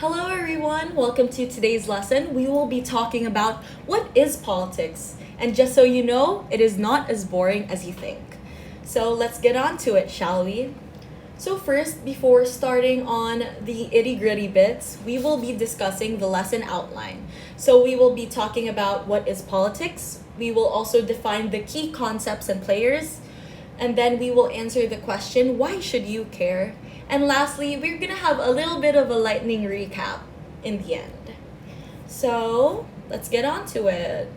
Hello, everyone. Welcome to today's lesson. We will be talking about what is politics. And just so you know, it is not as boring as you think. So let's get on to it, shall we? So, first, before starting on the itty gritty bits, we will be discussing the lesson outline. So, we will be talking about what is politics. We will also define the key concepts and players. And then we will answer the question, why should you care? And lastly, we're gonna have a little bit of a lightning recap in the end. So, let's get on to it.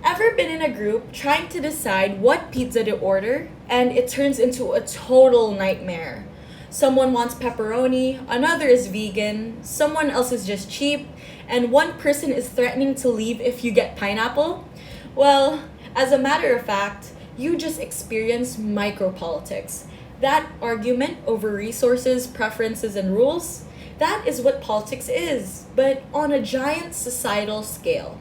Ever been in a group trying to decide what pizza to order and it turns into a total nightmare? Someone wants pepperoni, another is vegan, someone else is just cheap, and one person is threatening to leave if you get pineapple? Well, as a matter of fact, you just experienced micropolitics. That argument over resources, preferences, and rules, that is what politics is, but on a giant societal scale.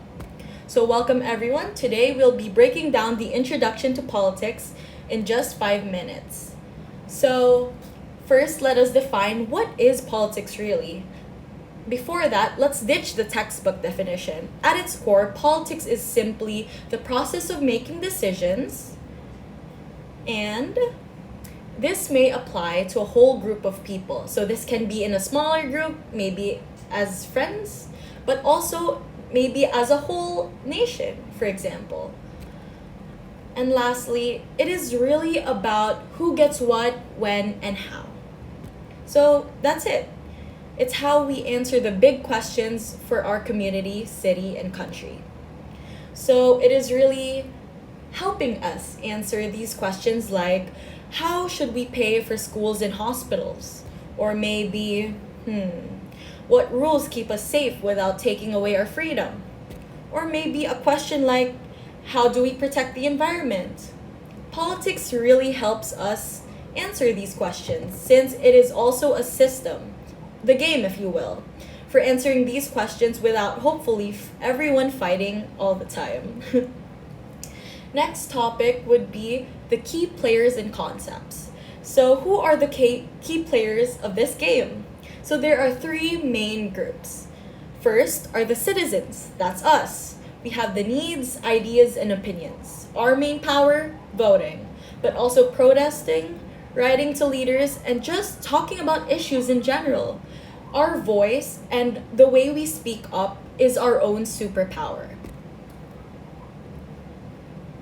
So, welcome everyone. Today we'll be breaking down the introduction to politics in just 5 minutes. So, first, let us define what is politics really. Before that, let's ditch the textbook definition. At its core, politics is simply the process of making decisions, and this may apply to a whole group of people. So, this can be in a smaller group, maybe as friends, but also maybe as a whole nation, for example. And lastly, it is really about who gets what, when, and how. So that's it. It's how we answer the big questions for our community, city, and country. So it is really helping us answer these questions like how should we pay for schools and hospitals? Or maybe, what rules keep us safe without taking away our freedom? Or maybe a question like, how do we protect the environment? Politics really helps us answer these questions since it is also a system, the game, if you will, for answering these questions without hopefully everyone fighting all the time. Next topic would be the key players and concepts. So, who are the key players of this game? So there are three main groups. First are the citizens, that's us. We have the needs, ideas, and opinions. Our main power, voting, but also protesting, writing to leaders, and just talking about issues in general. Our voice and the way we speak up is our own superpower.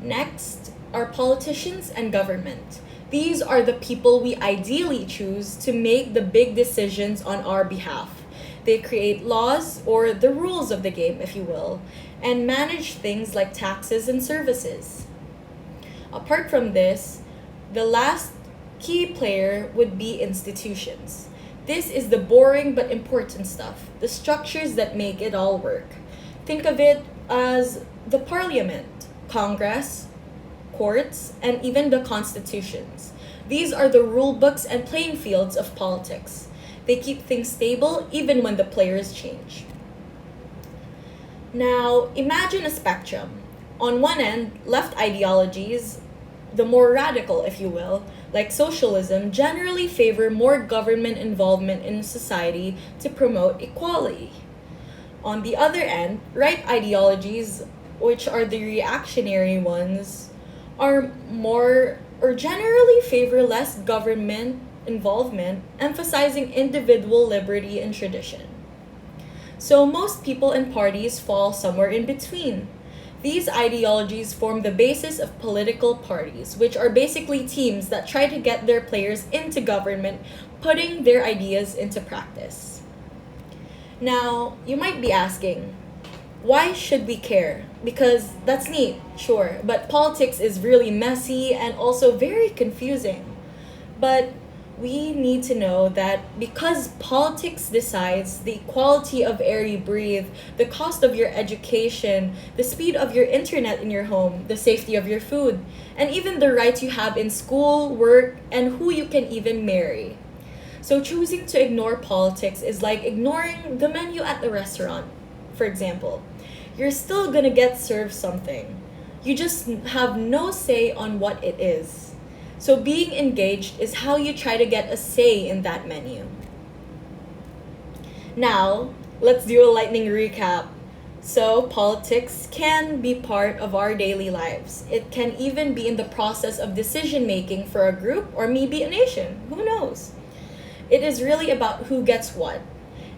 Next are politicians and government. These are the people we ideally choose to make the big decisions on our behalf. They create laws, or the rules of the game, if you will, and manage things like taxes and services. Apart from this, the last key player would be institutions. This is the boring but important stuff, the structures that make it all work. Think of it as the parliament, Congress, courts, and even the constitutions. These are the rule books and playing fields of politics. They keep things stable even when the players change. Now, imagine a spectrum. On one end, left ideologies, the more radical, if you will, like socialism, generally favor more government involvement in society to promote equality. On the other end, right ideologies, which are the reactionary ones, are more or generally favor less government involvement, emphasizing individual liberty and tradition. So most people and parties fall somewhere in between. These ideologies form the basis of political parties, which are basically teams that try to get their players into government, putting their ideas into practice. Now, you might be asking, why should we care? Because that's neat, sure, but politics is really messy and also very confusing. But we need to know that because politics decides the quality of air you breathe, the cost of your education, the speed of your internet in your home, the safety of your food, and even the rights you have in school, work, and who you can even marry. So choosing to ignore politics is like ignoring the menu at the restaurant, for example. You're still gonna get served something. You just have no say on what it is. So being engaged is how you try to get a say in that menu. Now, let's do a lightning recap. So, politics can be part of our daily lives. It can even be in the process of decision making for a group or maybe a nation. Who knows? It is really about who gets what.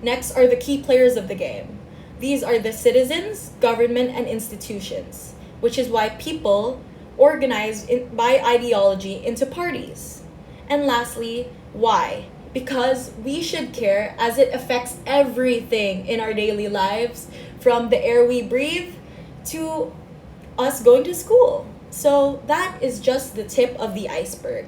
Next are the key players of the game. These are the citizens, government, and institutions, which is why people organize by ideology into parties. And lastly, why? Because we should care as it affects everything in our daily lives, from the air we breathe to us going to school. So that is just the tip of the iceberg.